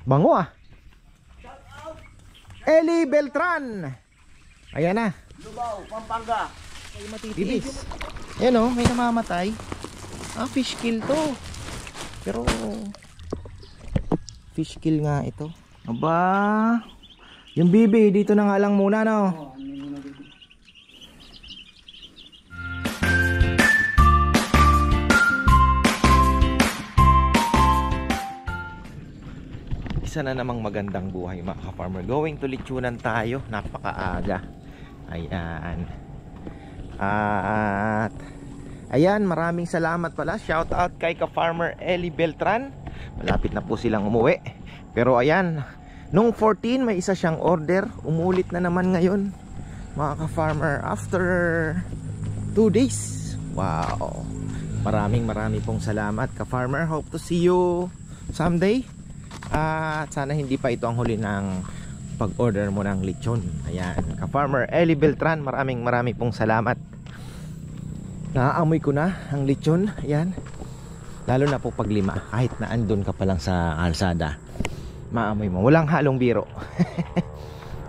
Bango ah. Eli Beltran. Ayan na. Lubao, Pampanga. Ay matitiis. Ayan o, may namamatay. Ah, fish kill to. Pero fish kill nga ito. Aba, yung bibi dito na nga lang muna no. Isa na namang magandang buhay mga ka-farmer. Going to lechonan tayo. Napakaaga. Ayan. At ayan, maraming salamat pala. Shout out kay ka-farmer Eli Beltran. Malapit na po silang umuwi. Pero ayan, nung 14 may isa siyang order. Umulit na naman ngayon mga ka-farmer after 2 days. Wow. Maraming pong salamat ka-farmer. Hope to see you someday. At sana hindi pa ito ang huli ng pag-order mo ng lechon. Ayan, ka-farmer Eli Beltran, maraming pong salamat. Naaamoy ko na ang lechon. Ayan, lalo na po pag lima. Kahit na andun ka pa lang sa kalsada, maamoy mo, walang halong biro.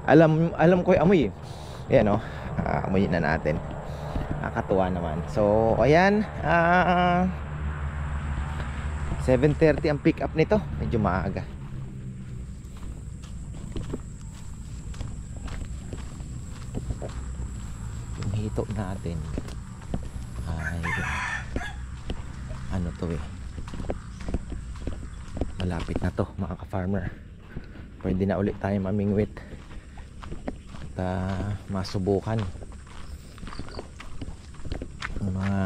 alam ko yung amoy. Ayan o, amoyin na natin. Nakakatuwa naman. So ayan, 7:30 ang pick up nito. Medyo maaga. Yung hito natin ay ano to eh, malapit na to mga ka-farmer. Pwede na ulit tayo mamingwit at masubukan ang mga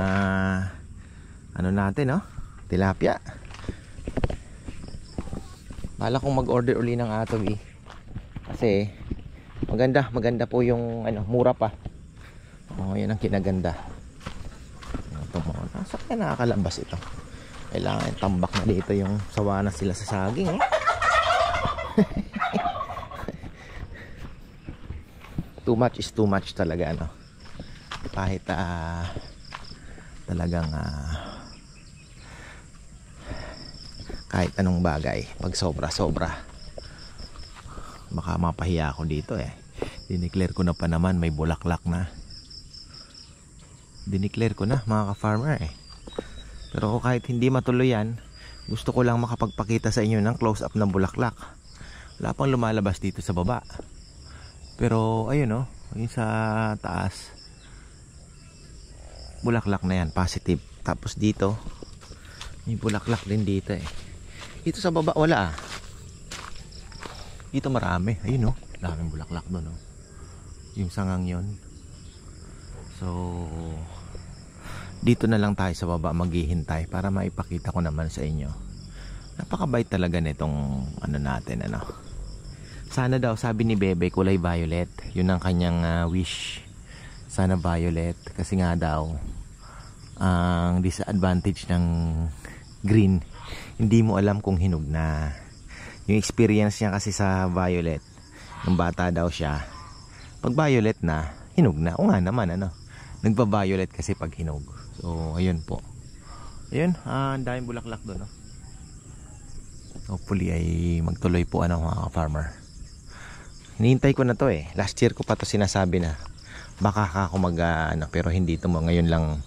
ano natin no, tilapia. Bala kong mag-order uli ng atobi kasi maganda po yung ano, mura pa. Oh, yan ang kinaganda. Ito mo, nasa kaya nakakalabas ito. Kailangan tambak na dito yung sawa na sila sa saging eh. Too much is too much talaga ano. Kahit talagang kahit anong bagay, pag sobra baka mapahiya ako dito eh. Dineclare ko na pa naman may bulaklak na. Dineclare ko na mga ka-farmer eh. Pero kahit hindi matuloy yan, gusto ko lang makapagpakita sa inyo ng close up ng bulaklak. Wala pang lumalabas dito sa baba. Pero ayun oh, yung sa taas bulaklak na yan, positive. Tapos dito may bulaklak din dito eh. Dito sa baba wala ah. Dito marami. Ayun oh, daming bulaklak doon oh. Yung sangang yon. So dito na lang tayo sa baba maghihintay para maipakita ko naman sa inyo. Napakabait talaga nitong ano natin ano. Sana daw, sabi ni Bebe, kulay violet. Yun ang kanyang wish. Sana violet kasi nga daw ang disadvantage ng green, hindi mo alam kung hinog na. Yung experience niya kasi sa violet, nung bata daw siya, pag violet na, hinog na. O nga naman ano, nagpa-violet kasi pag hinog. So ayun po. Ayun, ang daming bulaklak doon no? Hopefully ay magtuloy po ano mga farmer. Hinihintay ko na to eh. Last year ko pa to sinasabi na baka ako mag ano, pero hindi to mo ngayon lang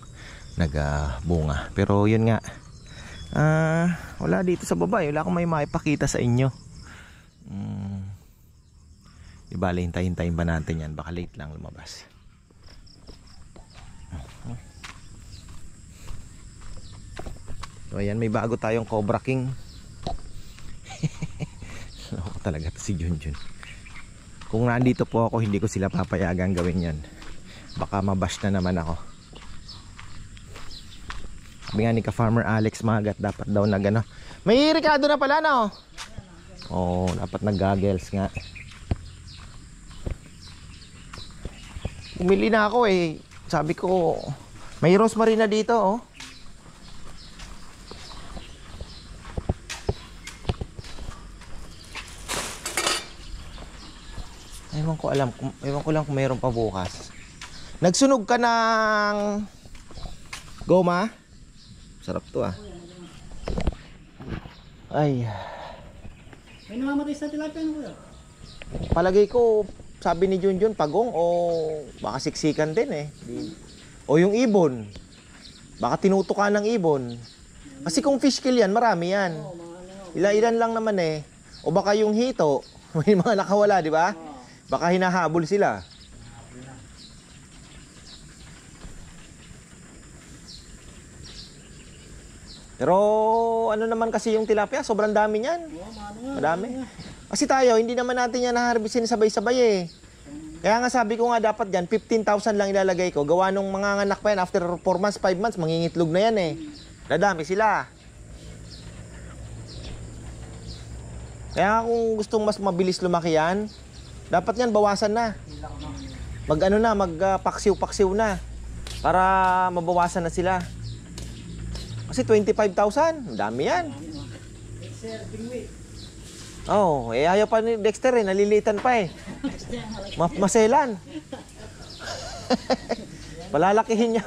nagbunga. Pero yun nga, wala dito sa baba, wala akong may maipakita sa inyo. Ibali, hintay-hintayin ba natin yan, baka late lang lumabas. So ayan, may bago tayong Cobra King. Loko talaga to si Junjun. Kung nandito po ako, hindi ko sila papayagan gawin yan. Baka mabash na naman ako. Sabi nga ni ka-farmer Alex Magat, dapat daw nag ano. May Ricardo na pala no? Oo, dapat nag-goggles nga. Umili na ako eh. Sabi ko, may rosemary na dito oh. Ewan ko lang kung mayroon pa bukas. Nagsunog ka ng goma? Sarap to ah. Ay. May namamatay sa tilapia ano kuya? Palagay ko, sabi ni Junjun, pagong o baka siksikan din eh. O yung ibon. Baka tinutukan ng ibon. Kasi kung fish kill yan, marami yan. Oo, mga ano. Ilan lang naman eh. O baka yung hito, may mga nakawala, di ba? Oo. Baka hinahabol sila. Pero ano naman kasi yung tilapia, sobrang dami niyan. Oo, mga ano nga. Madami. Kasi tayo, hindi naman natin yan naharbisin sabay-sabay eh. Kaya nga sabi ko nga dapat dyan, 15,000 lang ilalagay ko. Gawa nung mga anak pa yan, after 4 months, 5 months, mangingitlog na yan eh. Dadami sila. Kaya kung gustong mas mabilis lumaki yan, dapat yan bawasan na. Magpaksiw-paksiw na. Para mabawasan na sila. Kasi 25,000, dami yan. Sir, bingwi. Oh, eh ayaw pa ni Dexter eh, nalilitan pa eh. Maselan. Palalakihin niya.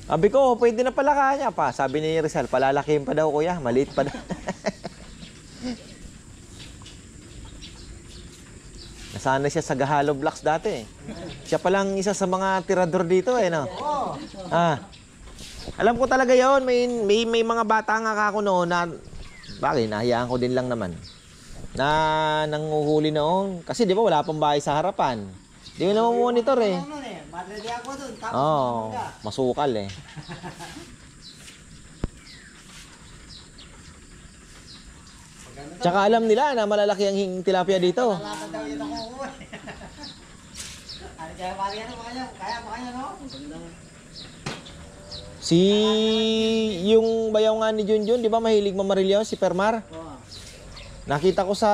Sabi ko, pwede na pala kanya pa. Sabi ni Rizal, palalakihin pa daw kuya, maliit pa daw. Nasanay siya sa Gahalo Blocks dati eh. Siya palang isa sa mga tirador dito eh, no? Alam ko talaga yon, may mga bata nga ako noon na bakit nahiyaan ko din lang naman na nanguhuli noon kasi di ba wala pang bahay sa harapan. Di ko naman monitor eh. Madre di ako doon. Tapos Oo, masukal eh. Tsaka alam nila na malalaki ang tilapia dito. lalakad daw yun ako. Ano kaya pare ano makanya? Kaya makanya no? Si yung bayaw nga ni Junjun, di ba mahilig mamarilyo si Permar? Oo. Nakita ko sa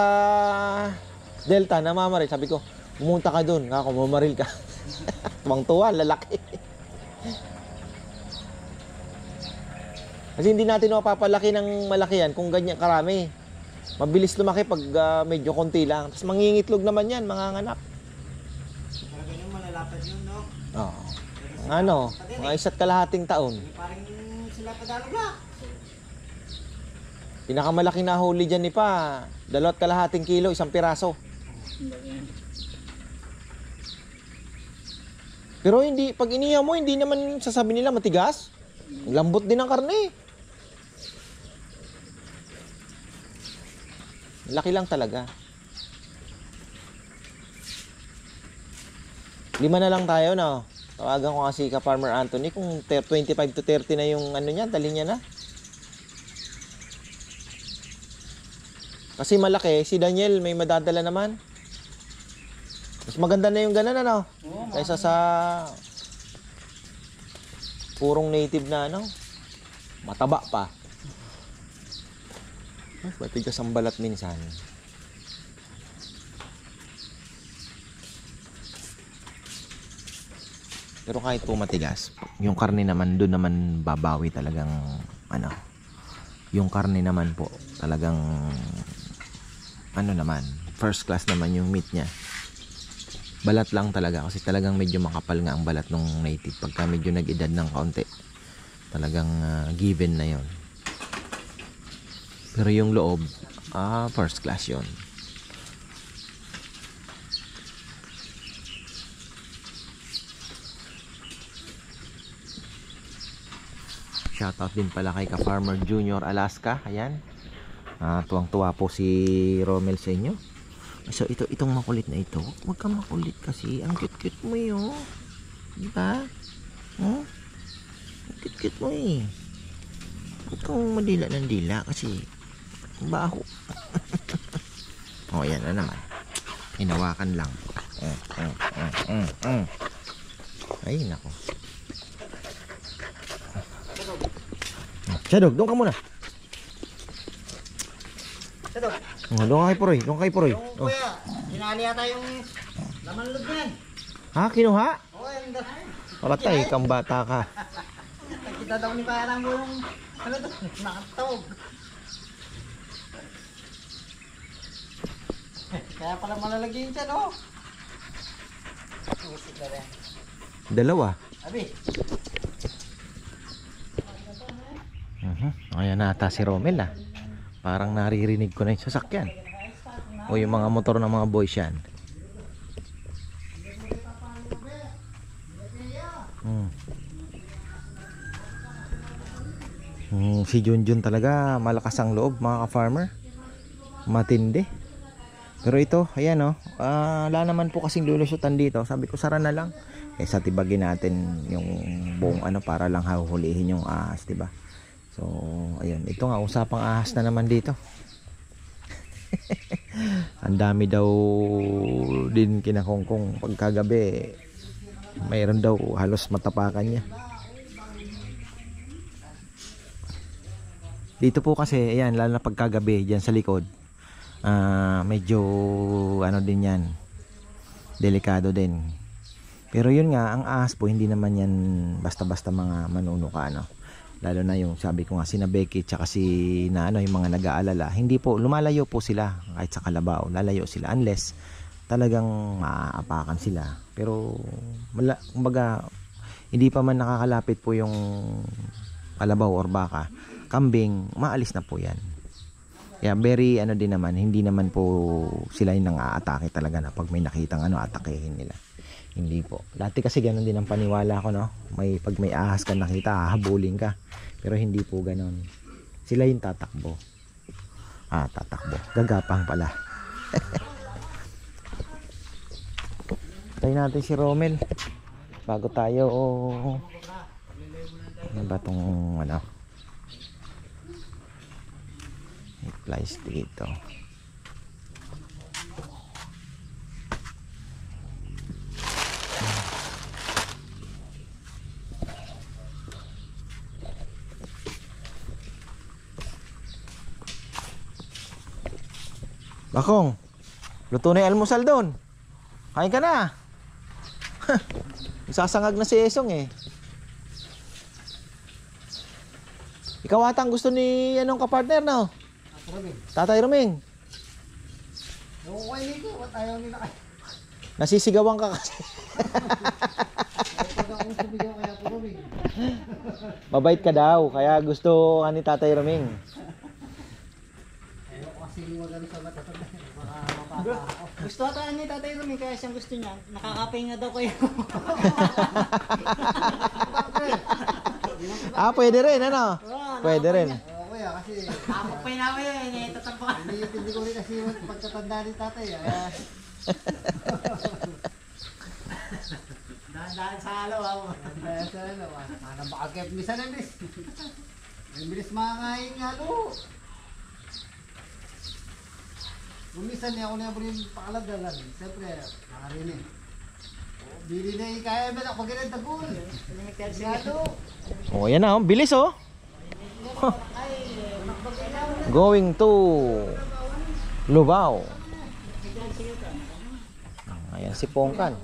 Delta na mamaril. Sabi ko, pumunta ka doon, ako mamaril ka. Tuwang-tuwa, lalaki. Kasi hindi natin mapapalaki ng malaki yan kung ganyan karami. Mabilis lumaki pag medyo konti lang. Tapos mangingitlog naman yan, mga anak. Talaga yung malalapad yun no? Oo. Ano, mga 1.5 taon. Parang sila padalo na. Pinakamalaking nahuli dyan ni pa, 2.5 kilo, 1 piraso. Pero hindi, pag inihaw mo, hindi naman sasabi nila matigas. Lambot din ang karne. Laki lang talaga. 5 na lang tayo, no? Tawagan ko kasi ka Farmer Anthony kung 25 to 30 na yung ano niya, dali niya na. Kasi malaki, si Daniel may madadala naman. Mas maganda na yung ganun ano. Kaysa sa purong native na ano. Mataba pa. Mas matigas ang balat minsan. Pero kahit po matigas, yung karne naman doon naman babawi talagang ano. Yung karne naman po talagang ano naman, first class naman yung meat niya. Balat lang talaga kasi talagang medyo makapal nga ang balat ng native pagka medyo nag-edad ng kaunti. Talagang given na yon. Pero yung loob, first class yon. Shoutout din pala kay Ka-Farmer Junior Alaska. Ayan. Tuwang-tuwa po si Romel sa inyo. So itong makulit na ito, huwag kang makulit kasi ang cute-cute mo yun. Di ba? Ang cute-cute mo eh. Huwag kang madila ng dila kasi baho. O yan na naman. Hinawakan lang. Ay nako. Shadog, doon ka muna. Shadog. Doon kay Puroy, doon kay Puroy. Yung kuya, hinali yata yung laman loob niyan. Ha, kinuha? Oo, yung Patay, kang bata ka. nakita daw ni parang yung ano to, nakatawag. Kaya pala malalagyan siya, no? Music na rin. Dalawa. Abi. Ayan na ata si Romel ah. Parang naririnig ko na yung sasakyan. O yung mga motor ng mga boys yan. Si Junjun talaga malakas ang loob mga ka-farmer. Matindi. Pero ito, ayan o. Wala naman po kasing lulusutan dito. Sabi ko sara na lang. Sa tibagin natin yung buong ano para lang hahulihin yung ahas, diba? So, ayun. Ito nga, usapang ahas na naman dito. Ang dami daw din kinakongkong pagkagabi. Mayroon daw halos matapakan niya. Dito po kasi, ayan, lalo na pagkagabi dyan sa likod. Medyo ano din yan, delikado din. Pero yun nga, ang ahas po hindi naman yan basta-basta mga manunuka, ano. Lalo na yung sabi ko nga sina Becky tsaka si na ano, yung mga nag-aalala, hindi po lumalayo po sila kahit sa kalabaw, lalayo sila unless talagang maaapakan sila. Pero kumbaga hindi pa man nakakalapit po yung kalabaw or baka, kambing, maalis na po yan. Kaya very ano din naman, hindi naman po sila yung nang-aatake talaga na pag may nakitang ano, atakehin nila. Hindi po. Dati kasi ganun din ang paniwala ko, no? Pag may ahas ka nakita, hahabulin ka. Pero hindi po ganun. Sila yung tatakbo. Tatakbo. Gagapang pala. Tayo natin si Romel. Bago tayo, ano ba tong ano? Flies dito. Bakong, luto na yung almusal doon. Kain ka na. Isasangag na si Esong eh. Ikaw atang gusto ni anong kapartner, no? Tatay Roming. Nasisigawan ka kasi. Mabait ka daw, kaya gusto ni Tatay Roming. Gusto ata ni Tatay Roming, kaya siyang gusto niya. Nakakapahinga daw kayo. Pwede rin, ano? Pwede rin. Kuya, kasi kapapay namin yun, tatampa. Hindi ko rin kasi yung pagkatanda ni Tatay. Dahan-dahan sa halo, dahan-dahan sa halo. Ano baka kaya pimisan ng bis? Ang bilis makakain nga halo. Gumisan niya ako na yung pakalagdalan. Siyempre, nakarinig. Bili na yung kaya ba na pag ganun tagul. Yan na, bilis oh. Going to Lubao. Ayan si Pongkan.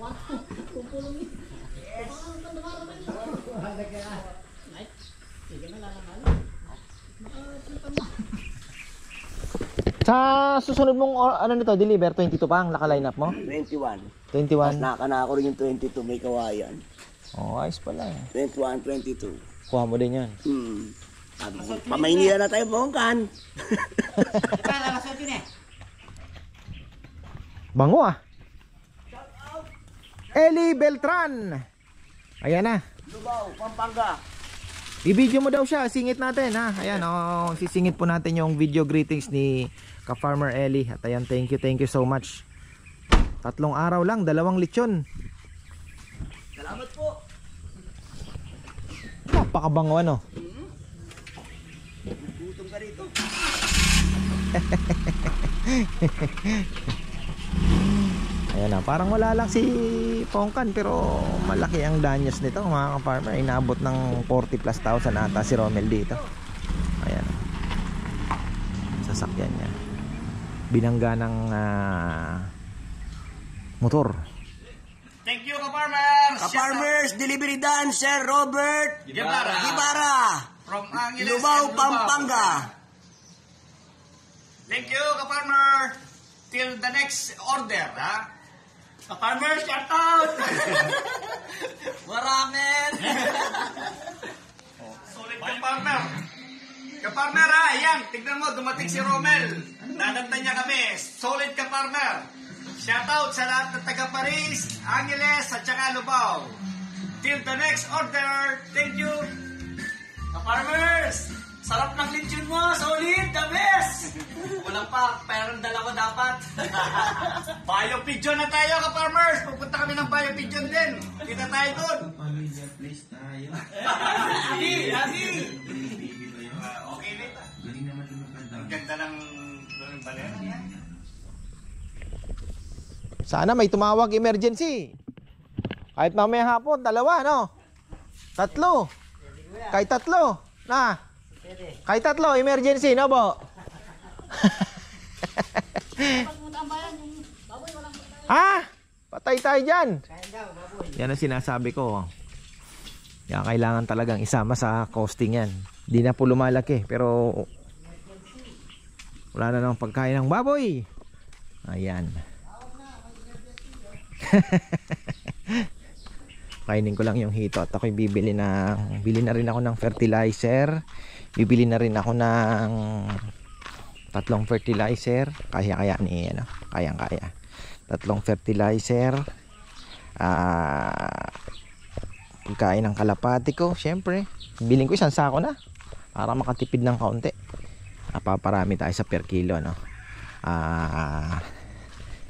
Sa susunod mong ano nito, deliver 22 pa ang naka-line up mo? 21. 21. Naka na ako rin yung 22, may kawayan. Ayos pala. 21, 22. Kuha mo din yan. Pamaynila na tayo, Pongkan. Bango ah. Eli Beltran. Ayan na. Lubao, Pampanga. I-video mo daw siya, singit natin ha. Ayan, sisingit po natin yung video greetings ni Ka-Farmer Eli. At ayan, thank you so much. 3 araw lang, 2 lechon. Salamat po. Napakabango ano. Gutom ka rito. Ayan na, parang wala lang si Pongkan pero malaki ang danyos nito mga ka-farmer. Inabot ng 40,000+ ata si Romel dito. Ayan. Sasakyan niya. Binangga ng motor. Thank you, Ka-Farmers! Ka-Farmers, delivery done, Sir Robert Gibara. From Angeles, Lubao, Pampanga. Thank you, Ka-Farmer. Till the next order, ha? Ka-Farmer, shout out! Maraming! Solid Ka-Farmer. Ka-partner ha, ayan, tignan mo, dumating si Romel. Dadanta niya kami. Solid ka-partner. Shoutout sa lahat ng taga Paris, Angeles, at saka Lubao. Till the next order. Thank you. Ka-farmers! Sarap ng lechon mo! Solid! The best! Walang pa, pero dalawa dapat. Bio Pigeon na tayo, ka-farmers. Pupunta kami ng Bio Pigeon din. Kita tayo doon. Lagi! Okay, Lita. Ang ganda ng balera niya. Sana may tumawag emergency. Kahit mamaya hapon, 2, no? 3. Kahit 3. Na. Kahit 3, emergency, no, bo? Ha? Patay tayo dyan. Yan ang sinasabi ko. Kaya kailangan talagang isama sa costing yan. Di na po lumalaki, pero wala na ng pagkain ng baboy. Ayan. Kainin ko lang yung hito at ako'y bili na rin ako ng fertilizer. Bibili na rin ako ng 3 fertilizer. Kaya ni ano, kaya 3 fertilizer. Pagkain ng kalapati ko, syempre. Bilhin ko 1 sako na para makatipid ng kaunti. Paparami tayo sa per kilo, no.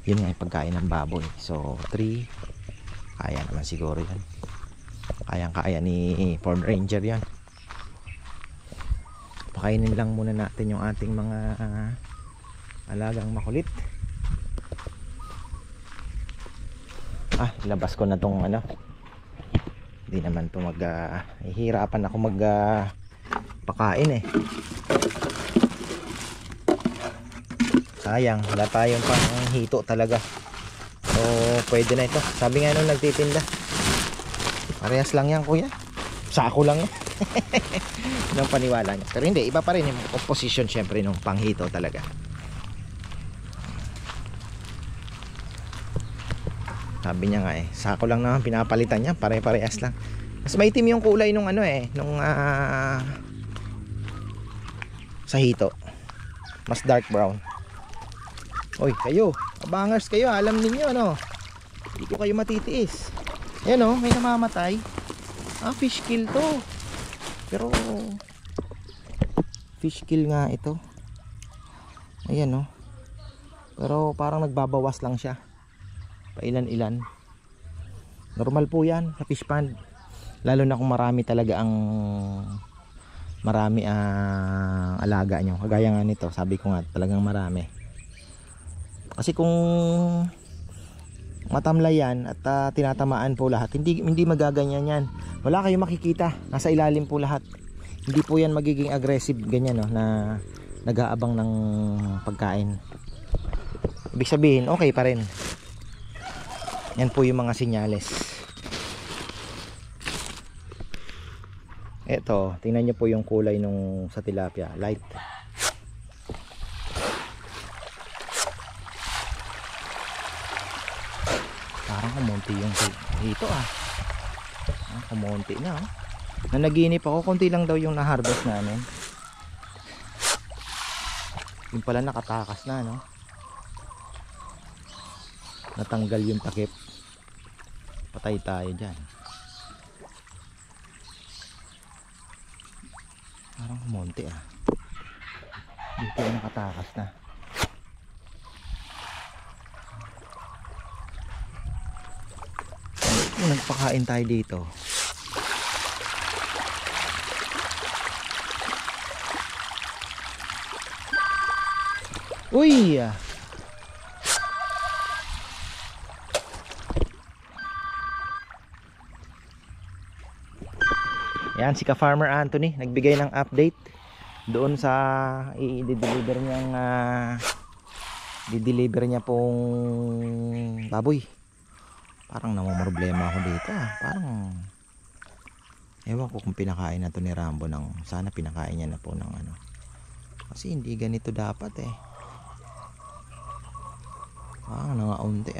Yun nga yung pagkain ng baboy. So 3, kaya naman siguro yun. Kaya ni Ford Ranger yun. Pakainin lang muna natin yung ating mga alagang makulit. Ilabas ko na tong ano. Hindi naman to hihirapan ako pakain eh. Sayang, wala tayong pang hito talaga. So pwede na ito. Sabi nga nung nagtitinda, parehas lang yan kuya, sako lang yan. Nung paniwala niya. Pero hindi, iba pa rin yung composition syempre nung panghito talaga. Sabi niya nga sako lang naman pinapalitan niya, pare-parehas lang. Mas maitim yung kulay nung sa hito. Mas dark brown. Oy, kayo, abangers kayo, alam niyo ano. Hindi ko kayo matitiis. Ayan may namamatay. Fish kill to. Pero fish kill nga ito. Ayan Pero parang nagbabawas lang siya. Pailan-ilan. Normal po yan sa fish pond. Lalo na kung marami talaga ang alaga nyo. Kagaya nga nito, sabi ko nga talagang marami. Kasi kung matamlay yan at tinatamaan po lahat, hindi magaganyan yan. Wala kayong makikita, nasa ilalim po lahat. Hindi po yan magiging aggressive ganyan na nag-aabang ng pagkain. Ibig sabihin okay pa rin. Yan po yung mga senyales. Eto, tingnan nyo po yung kulay nung sa tilapia, light. Parang kumunti yung dito kumunti na nanaginip ako, konti lang daw yung na-harvest namin. Yung pala nakatakas na natanggal yung takip. Patay tayo dyan. Parang kumunti dito yung nakatakas na. Nagpakain tayo dito. Uy! Yan si Ka-Farmer Anthony nagbigay ng update doon sa i-deliver niya pong baboy. Parang namumroblema ako dito parang ewan ko kung pinakain na to ni Rambo sana pinakain niya na po ng kasi hindi ganito dapat parang nangaunti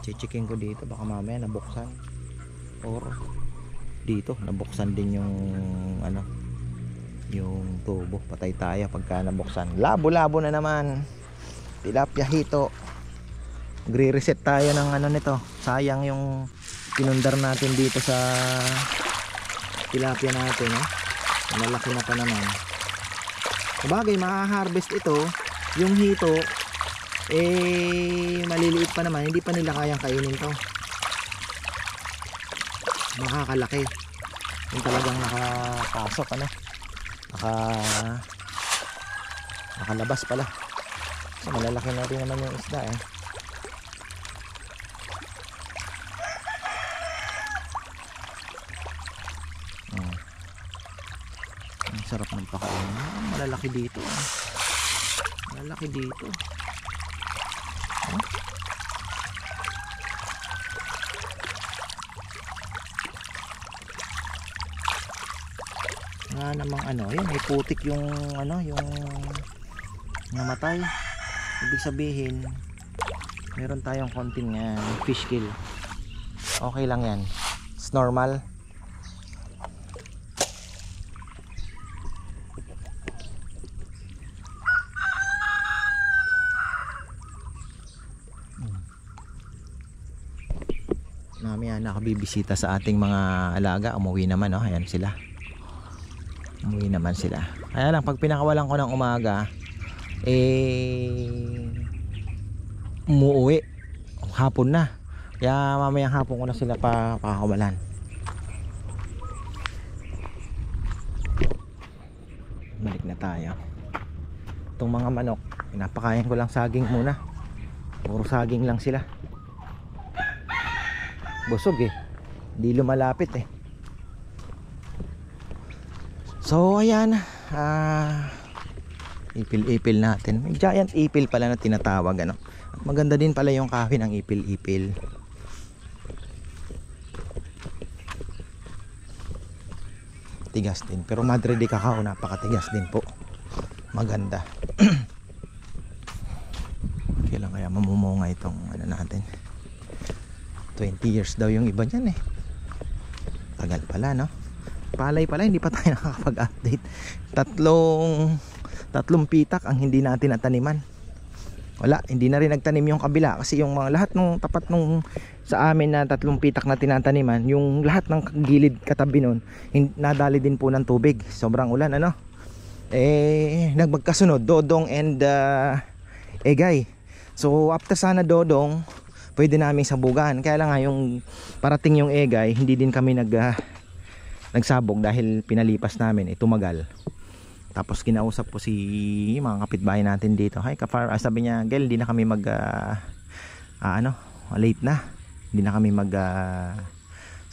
checkin ko dito baka mamaya nabuksan or dito nabuksan din yung yung tubo. Patay tayo pagka nabuksan. Labo-labo na naman. Tilapia hito. Magre-reset tayo ng ano nito. Sayang yung pinundar natin dito sa tilapia natin, eh. Malaki na pa naman. Sabagay, makaharvest ito. Yung hito maliliit pa naman, hindi pa nila kayang kainin to. Makakalaki yung talagang nakapasok, ano, nakalabas pala. So malalaki na rin naman yung isda, eh. Ang sarap ng pakain. Malalaki dito, eh. Malalaki dito. Nga namang ano, yun, may putik yung ano, yung namatay. Ibig sabihin meron tayong konting fish kill. Okay lang yan, it's normal. Mamaya nakabibisita sa ating mga alaga. Umuwi naman, oh. Ayan sila. Umuwi naman sila. Kaya lang pag pinakawalan ko ng umaga, umuwi hapon na. Kaya mamayang hapon ko na sila pakakawalan. Balik na tayo. Itong mga manok, pinapakain ko lang saging muna. Puro saging lang sila. Busog, eh. Hindi lumalapit, eh. So ayan, ipil-ipil natin. May giant ipil pala na tinatawag, ano. At maganda din pala yung kahoy ng ipil-ipil. Tigas din, pero Madre de Cacao napakatigas din po. Maganda. Kailan kaya mamumunga itong ano natin. 20 years daw yung iba niyan, eh. Tagal pala, no? Palay pala, hindi pa tayo nakakapag-update. Tatlong pitak ang hindi natin nataniman. Wala, hindi na rin nagtanim yung kabila. Kasi yung mga lahat ng tapat nung sa amin na 3 pitak na tinataniman, yung lahat ng gilid katabi nun, nadali din po ng tubig. Sobrang ulan, ano? Nagmagkasunod, Dodong and Egay. So after sana Dodong, pwede namin sabugan. Kaya lang nga yung parating yung Egay, hindi din kami nagsabog dahil pinalipas namin, tumagal. Tapos kinausap ko si mga kapitbahay natin dito. Hi Kafar, sabi niya, Gel, hindi na kami late na. Hindi na kami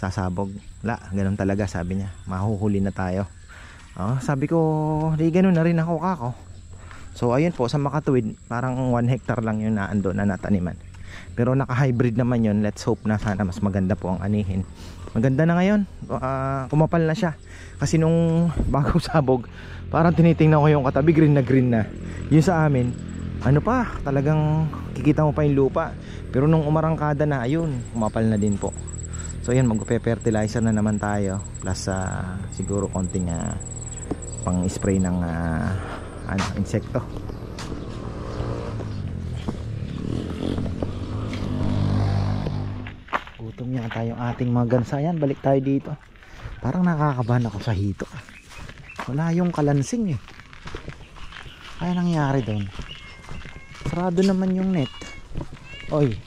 sasabog. La, ganun talaga, sabi niya. Mahuhuli na tayo. Sabi ko, di ganun na rin ako kako. So ayun po, sa Makatuwid, parang 1 hectare lang yung naando na nataniman. Pero naka-hybrid naman yun. Let's hope na sana mas maganda po ang anihin. Maganda na ngayon. Kumapal na siya. Kasi nung bago sabog, parang tinitingnan ko yung katabi, green na. Yun sa amin, ano pa, talagang kikita mo pa yung lupa. Pero nung umarangkada na, ayun, kumapal na din po. So yun, magpe-fertilizer na naman tayo. Plus siguro konting pang-spray ng insekto. Gutom yata yung ating mga gansayan. Balik tayo dito. Parang nakakabahan ako sa hito. Wala yung kalansing, eh. Kaya nangyari doon. Sarado naman yung net. Oy,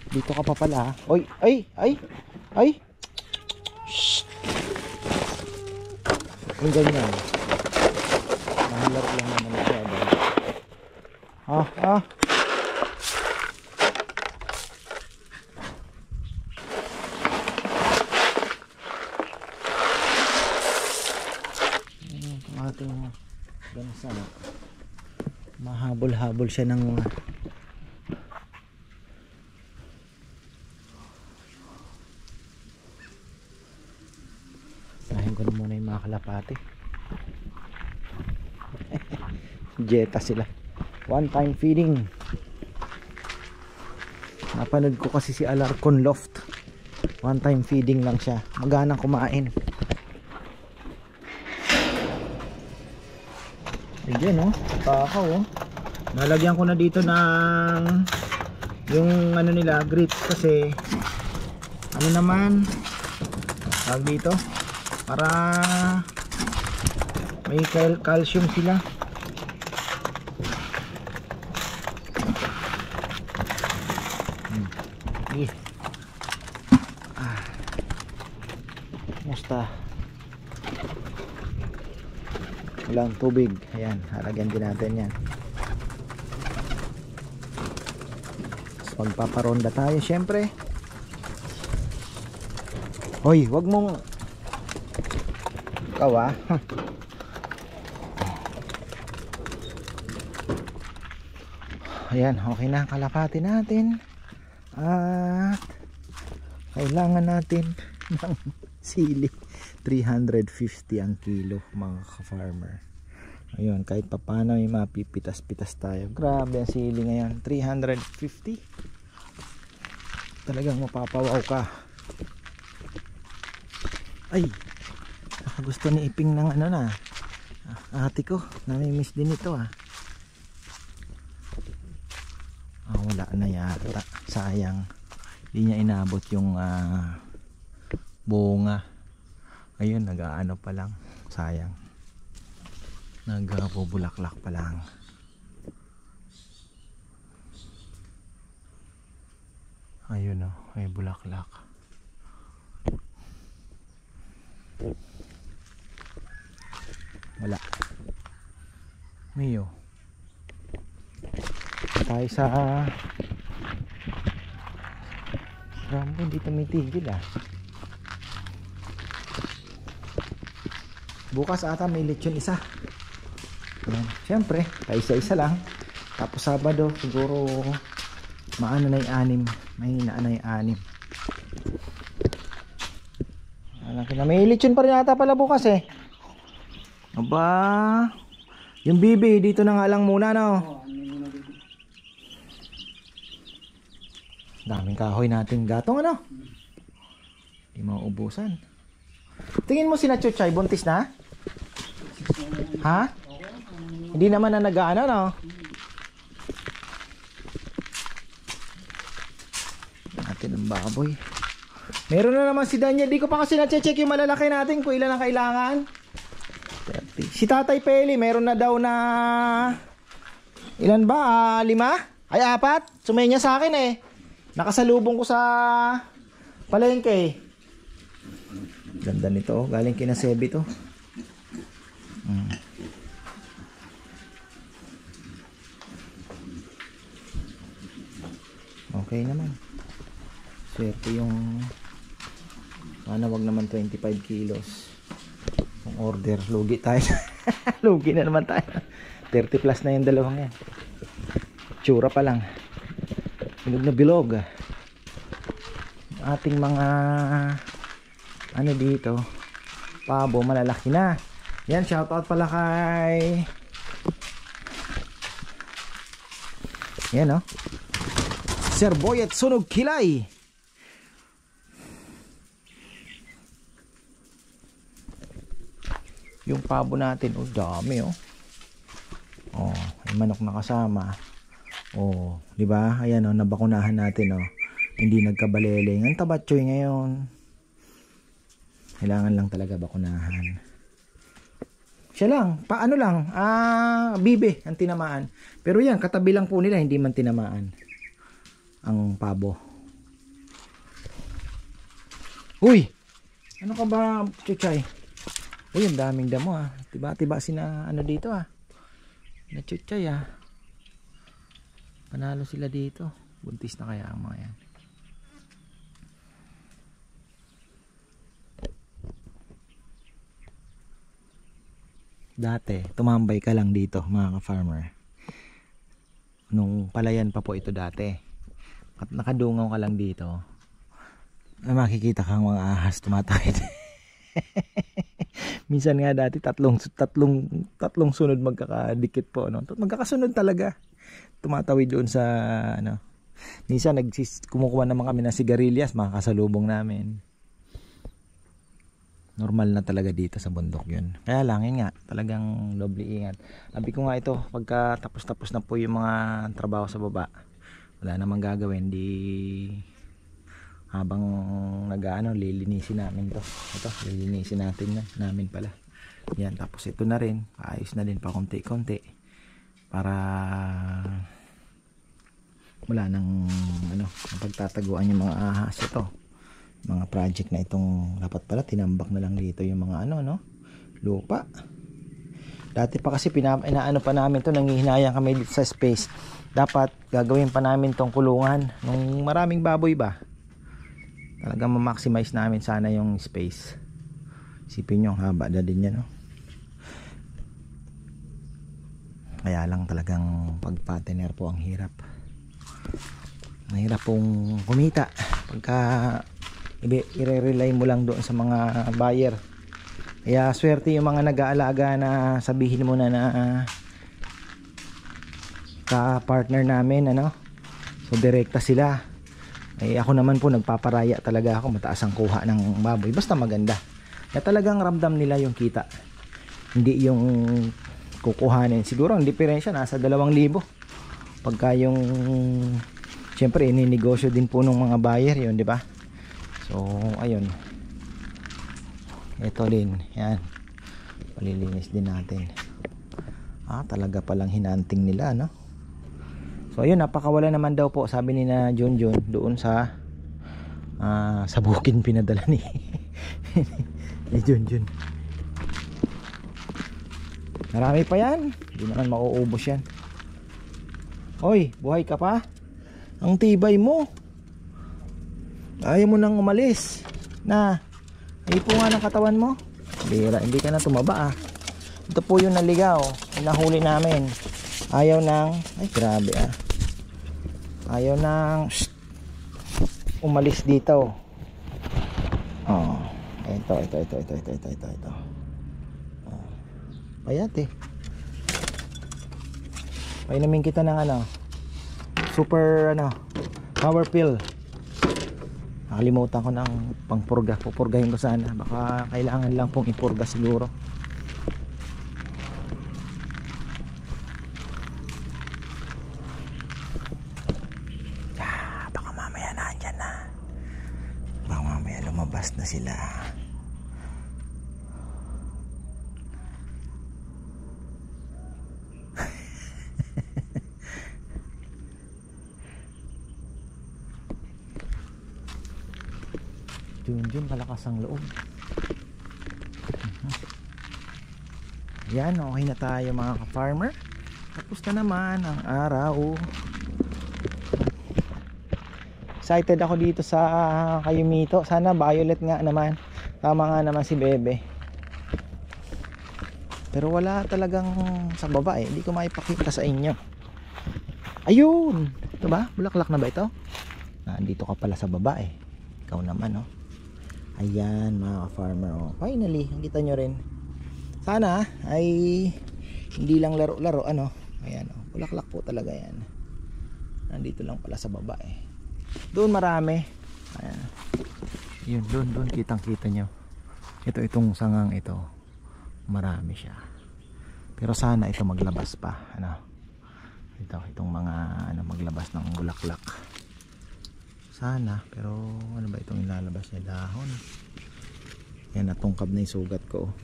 dito ka pa pala. Oy, ay. Shhh. Yung ganyan. Mahalap lang naman siya. Ating gansa, mahabol-habol siya ng sahin ko na muna yung mga kalapati. Jeta sila, 1-time feeding. Napanood ko kasi si Alarcon Loft, 1-time feeding lang siya, maganang kumain. Ayan oh, takaw oh. Nalagyan ko na dito ng yung ano nila, grits kasi ano naman tawag dito para may calcium sila. Musta walang tubig, ayan, halagyan din natin yan. So, magpaparonda tayo syempre. Hoy, wag mong kawa. Ayan, okay na, kalapati natin. At kailangan natin ng sili. 350 ang kilo mga ka-farmer. Ayun, kahit papano may mapipitas-pitas tayo. Grabe ang sili ngayon, 350. Talagang mapapawaw ka. Ay, baka gusto ni Iping ng ano na. Ate ko, namimiss din ito ah. Wala na yata, sayang. Hindi niya inabot yung bunga. Ayun, nag-aano pa lang, sayang. Nag-bubulaklak pa lang. Ayun oh, may bulaklak. Wala. Mayo. Tayo sa Rambo, hindi tumitigil ah. Bukas ata may lechon isa. Ayan. Siyempre, isa-isa lang. Tapos Sabado, siguro maano na yung 6. Mahina na yung 6. May lechon pa rin ata pala bukas eh. Aba, yung bibi dito na nga lang muna no. Daming kahoy natin gatong ano. Hindi mauubusan. Tingin mo si na Chuchay, buntis na? Ha? Hindi naman na nag-aano no? Natin ang baboy. Meron na naman si Danya. Di ko pa kasi na-check yung malalaki natin kung ilan ang kailangan. 30. Si Tatay Peli meron na daw na ilan ba? 5? Ay 4? Sumenya sa akin eh. Nakasalubong ko sa palengke. Ganda nito, galing kina Sebi to. Okay naman. Swerte yung sana wag naman 25 kilos. Kung order, lugi tayo. Lugi na naman tayo. 30 plus na yung dalawang yan. Tsura pa lang. Bilog na bilog. Ating mga ano dito, pabo malalaki na. Yan, shoutout pala kay yan oh, Sir Boyet Sunog Kilay. Yung pabo natin, oh dami oh. Oh, may manok na kasama. Oh, di ba? Ayan oh, nabakunahan natin oh. Hindi nagkabaleling. Ang tabatchoy ngayon. Kailangan lang talaga bakunahan. Siya lang, paano lang, bibe ang tinamaan. Pero yan, katabi lang po nila, hindi man tinamaan ang pabo. Uy! Ano ka ba, Chuchay? Uy, ang daming damo ah. Tiba-tiba sina ano dito ah. Na Chuchay ah. Panalo sila dito. Buntis na kaya ang mga yan. Dati, tumambay ka lang dito mga ka-farmer. Nung palayan pa po ito dati. At nakadungaw ka lang dito. Makikita kang mga ahas tumatawid. Minsan nga dati tatlong sunod magkakadikit po no. Magkakasunod talaga. Tumatawid doon sa ano. Minsan kumukuha naman kami ng sigarilyas, makakasalubong namin. normal na talaga dito sa bundok yun. Kaya lang yun nga, talagang doble ingat. Sabi ko nga ito, pagka tapos na po yung mga trabaho sa baba, wala namang gagawin, di habang lilinisin namin to. Ito, lilinisin namin pala. Yan, tapos ito na rin, ayos na din pa konti-konti para wala nang pagtataguan yung mga ahas. Ito, mga project na itong dapat pala tinambak na lang dito yung mga lupa. Dati pa kasi inaano pa namin to, nanghihinayang kami dito sa space. Dapat gagawin pa namin tong kulungan nung maraming baboy ba. Talagang ma-maximize namin sana yung space. Isipin nyo, ang haba na din yan, no? Kaya lang talagang pag-patiner po ang hirap. Mahirap pong kumita pagka i-rely mo lang doon sa mga buyer. Kaya swerte yung mga nag-aalaga na sabihin mo na ka-partner namin, so direkta sila. Ako naman po nagpaparaya talaga ako, mataas ang kuha ng baboy basta maganda. Kaya talagang ramdam nila yung kita, hindi yung kukuhanin. Siguro ang diferensya nasa 2,000 pagka yung syempre ininegosyo din po ng mga buyer yun, di ba? So ayun, ito din yan, palilinis din natin. Talaga palang hinanting nila, no? So ayun, napakawala naman daw po, sabi ni na John doon sa bukin pinadala ni ni John. Marami pa yan, hindi naman mauubos yan. Hoy, buhay ka pa? Ang tibay mo, ayaw mo nang umalis na. Ipo nga ng katawan mo, hindi ka na tumaba. Ito po yung naligaw, yung nahuli namin. Ayaw nang, ay grabe ayaw nang umalis dito. Ito. Payat painumin kita ng super power pill. Nakalimutan ko ng pangpurga, pupurgahin ko sana, baka kailangan lang pong ipurga siguro. Baka mamaya nandyan na, baka mamaya lumabas na sila. Junjun, malakas ang loob. Yan, okay na tayo mga ka-farmer. Tapos na naman ang araw. Excited ako dito sa Kayumito. Sana violet nga naman. Tama nga naman si Bebe. Pero wala talagang sa baba hindi ko maipakita sa inyo. Ayun, ito ba? Bulaklak na ba ito? Nandito ka pala sa baba Ikaw naman Ayan mga farmer, finally nakita nyo rin. Sana ay hindi lang laro-laro Ayan bulaklak po talaga yan. Nandito lang pala sa baba Doon marami. Ayan. Yun doon kitang-kita nyo. Itong sangang ito, marami siya. Pero sana ito maglabas pa itong mga maglabas ng bulaklak. Sana, pero ano ba itong ilalabas niya? Dahon. Yan, natungkab na yung sugat ko.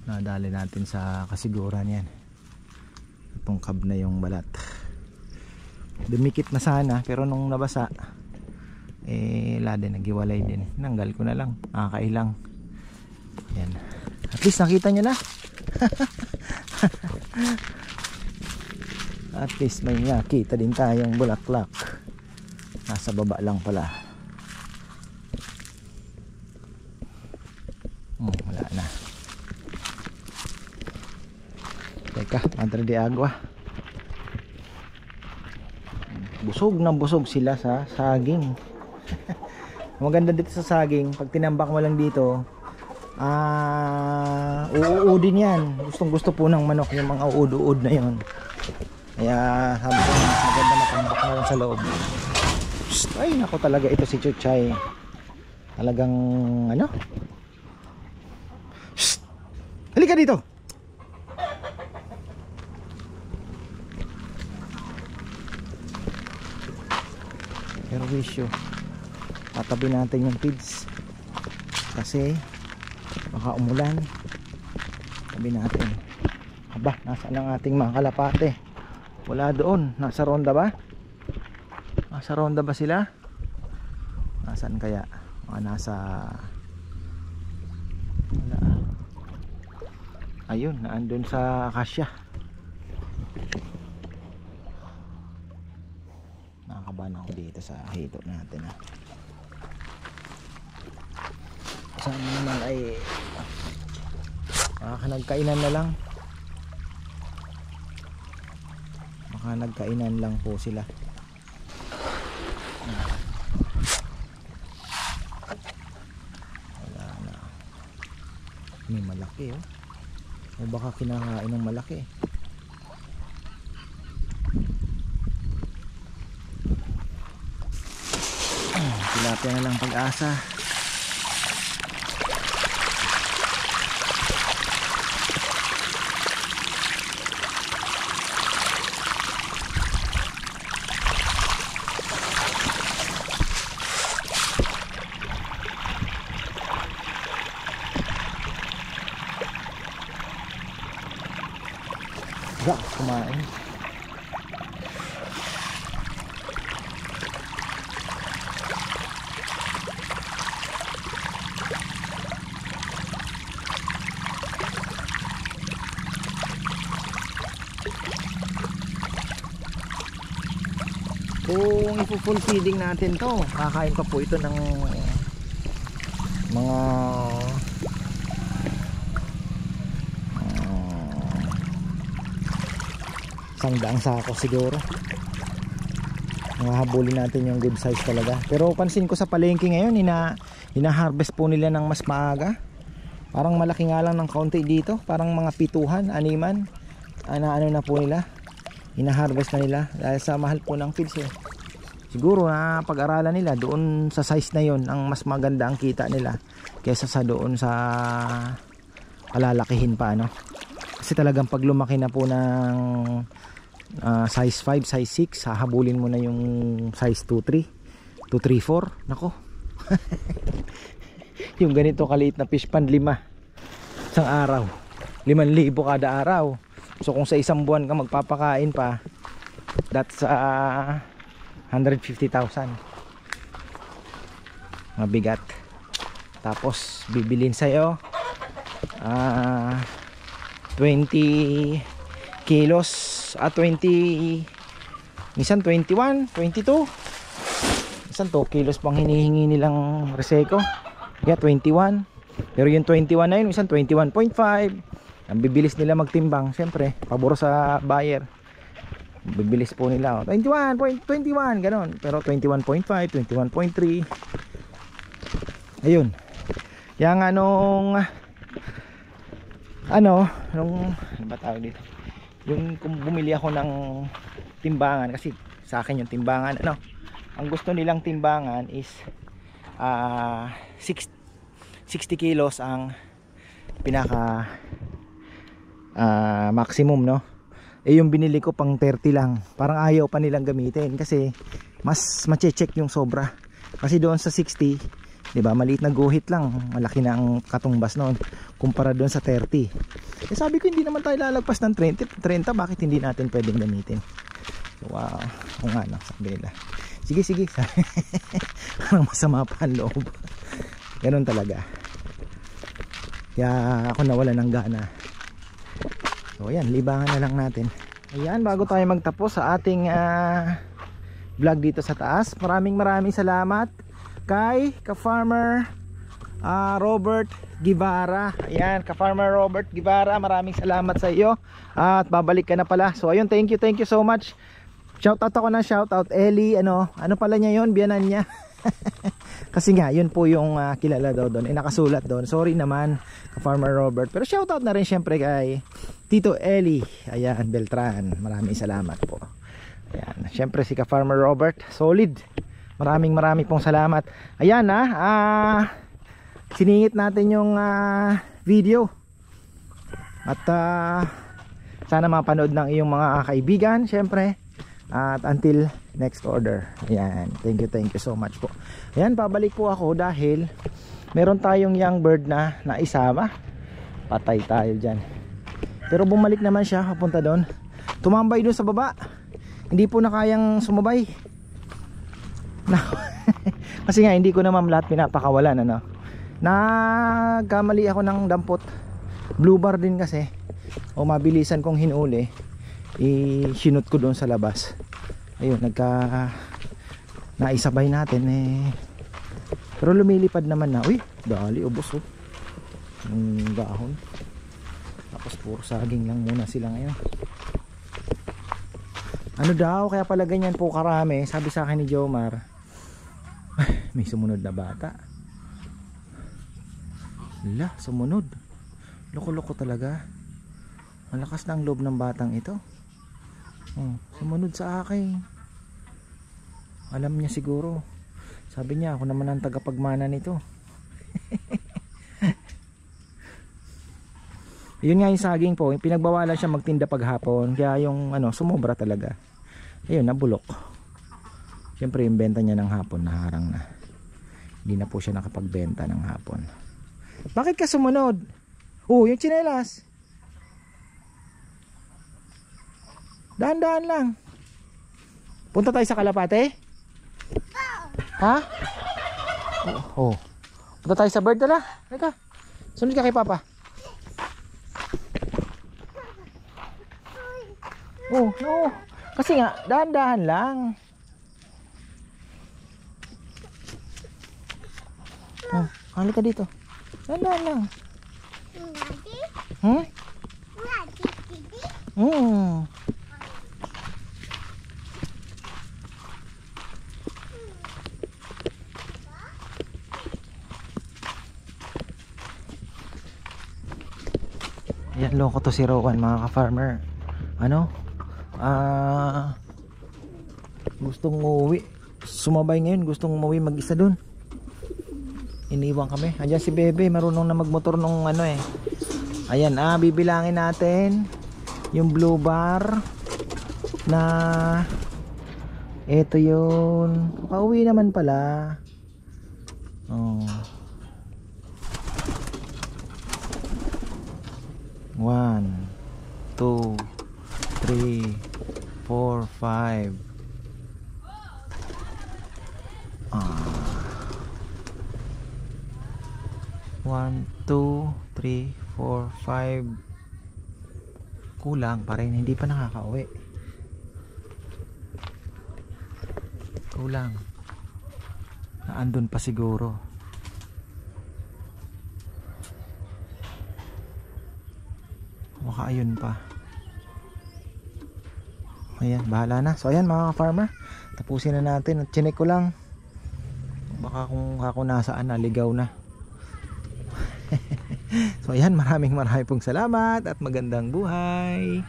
Nadali natin sa kasiguran yan. Natungkab na yung balat. Dumikit na sana, pero nung nabasa nagiwalay din. Nanggal ko na lang, nakakailang. Yan. At least nakita nyo na. At least may nakita din tayong bulaklak. Nasa baba lang pala. Wala na. Teka, madre de agua. Busog na busog sila sa saging. Maganda dito sa saging, pag tinambak mo lang dito, uudin yan. Gustong gusto po ng manok yung mga uud-uud na yon. Kaya sabi ko, maganda matambak mo lang sa loob. Ay nako, talaga ito si Chuchay. Talagang Halika dito. Pero wisyo, tatabi natin yung feeds kasi baka umulan. Tabi natin. Aba, nasaan ang ating mga kalapate? Wala doon. Nasa ronda ba? Nasa ronda ba sila? Nasaan kaya? Mga nasa... wala. Ayun, naandun sa akasya. Nakakabahan ako dito sa hito natin ha. Sana naman ay baka nagkainan na lang. Baka nagkainan lang po sila. Wala na. May malaki oh. O baka kinakain ng malaki. Tilapia na lang pag-asa. Kumain. Kung ipo-full feeding natin to, kakain pa po ito ng mga 100 sako siguro. Mahabulin natin yung good size talaga. Pero pansin ko sa palengke ngayon, hina-harvest po nila ng mas maaga. Parang malaki nga lang ng kaunti dito, parang mga 7, 6 ano na po nila. Hina-harvest na nila dahil sa mahal po ng feeds eh. Siguro na pag-aralan nila doon sa size na yon ang mas maganda ang kita nila kaysa sa doon sa palalakihin pa ano. Kasi talagang pag lumaki na po ng size 5, size 6, hahabulin mo na yung size 2, 3, 2, 3, 4. Nako. Yung ganito kaliit na fish pan, 5 isang araw, 5,000 kada araw. So kung sa isang buwan ka magpapakain pa, that's 150,000. Mabigat. Tapos bibilin sa'yo 20 kilos 20, minsan 21, 22, minsan 2 kilos pang hinihingi nilang reseko. Kaya 21. Pero yung 21 na yun, minsan 21.5. Ang bibilis nila magtimbang. Siyempre, pabor sa buyer. Bibilis po nila 21.21, ganon. Pero 21.5, 21.3. Ayun. Kaya nga nung ano ba tawag dito? Yung kung bumili ako ng timbangan, kasi sa akin yung timbangan ang gusto nilang timbangan is 60 kilos ang pinaka maximum yung binili ko pang 30 lang. Parang ayaw pa nilang gamitin kasi mas mache-check yung sobra. Kasi doon sa 60, 'di ba? Maliit na guhit lang, malaki na ang katumbas noon kumpara doon sa 30. Sabi ko hindi naman tayo lalagpas ng 30, bakit hindi natin pwedeng gamitin? Wow, kung ano, sabi nila. Sige. Parang masama pa ang loob. Ganun talaga. Kaya ako nawala ng gana. So ayan, libangan na lang natin. Ayan, bago tayo magtapos sa ating vlog dito sa taas, maraming salamat kay Ka-Farmer Robert Guevara. Ayan, Ka-Farmer Robert Guevara, maraming salamat sa iyo. At babalik ka na pala. So ayun, thank you so much. Shoutout ako ng shoutout Ellie, ano pala niya yon, biyanan niya. Kasi nga, yun po yung kilala daw doon. Nakasulat doon. Sorry naman, Ka-Farmer Robert. Pero shoutout na rin syempre kay Tito Ellie. Ayan, Beltran. Maraming salamat po. Ayan, syempre si Ka-Farmer Robert, solid. Maraming pong salamat. Ayan siningit natin yung video At sana mapanood ng iyong mga kaibigan syempre. At until next order. Ayan, thank you so much po. Ayan, pabalik po ako dahil meron tayong young bird na naisama. Patay tayo dyan. Pero bumalik naman siya papunta doon. Tumambay doon sa baba. Hindi po na kayang sumabay. Kasi nga hindi ko naman lahat pinapakawalan, ano. Nagkamali ako ng dampot. Blue bar din kasi. O mabilisan kong hinuli, i-shinot ko doon sa labas. Ayun, naisabay natin pero lumilipad naman na. Uy, dali, ubos oh. Yung dahon. Tapos puro saging lang muna sila ngayon. Ano daw, kaya pala ganyan po karami. Sabi sa akin ni Jomar, may sumunod na bata. Hala, sumunod. Loko-loko talaga. Malakas na ang loob ng batang ito. Sumunod sa akin. Alam niya siguro. Sabi niya, ako naman ang tagapagmana nito. Yun nga yung saging po, pinagbawalan siya magtinda paghapon. Kaya yung sumobra talaga. Ayun, nabulok. Siyempre yung benta niya ng hapon naharang na. Hindi na po siya nakapagbenta ng hapon. Bakit ka sumunod? Yung tsinelas. Dahan-dahan lang. Punta tayo sa Kalapate? Ha? Punta tayo sa bird, tala. Halika. Sunod ka kay Papa. No. Kasi nga, dahan-dahan lang. Halika dito. Dahan-dahan lang. Yan, loko to si Rowan mga ka-farmer. Gustong umuwi. Sumabay ngayon, gustong umuwi mag-isa dun. Iniwan kami. Andiyan si Bebe, marunong na magmotor nung Ayan, bibilangin natin yung blue bar na ito yun. Pauwi naman pala. 1, 2, 3, 4, 5. 1, 2, 3, 4, 5. 1, 2, 3, 4, 5. Kulang pa rin, hindi pa nakakauwi. Kulang. Naandun pa siguro. Baka ayun pa. Ayan, bahala na. So ayan mga farmer, tapusin na natin. At chinek ko lang, baka kung ako nasaan, naligaw na. So ayan, maraming pong salamat at magandang buhay.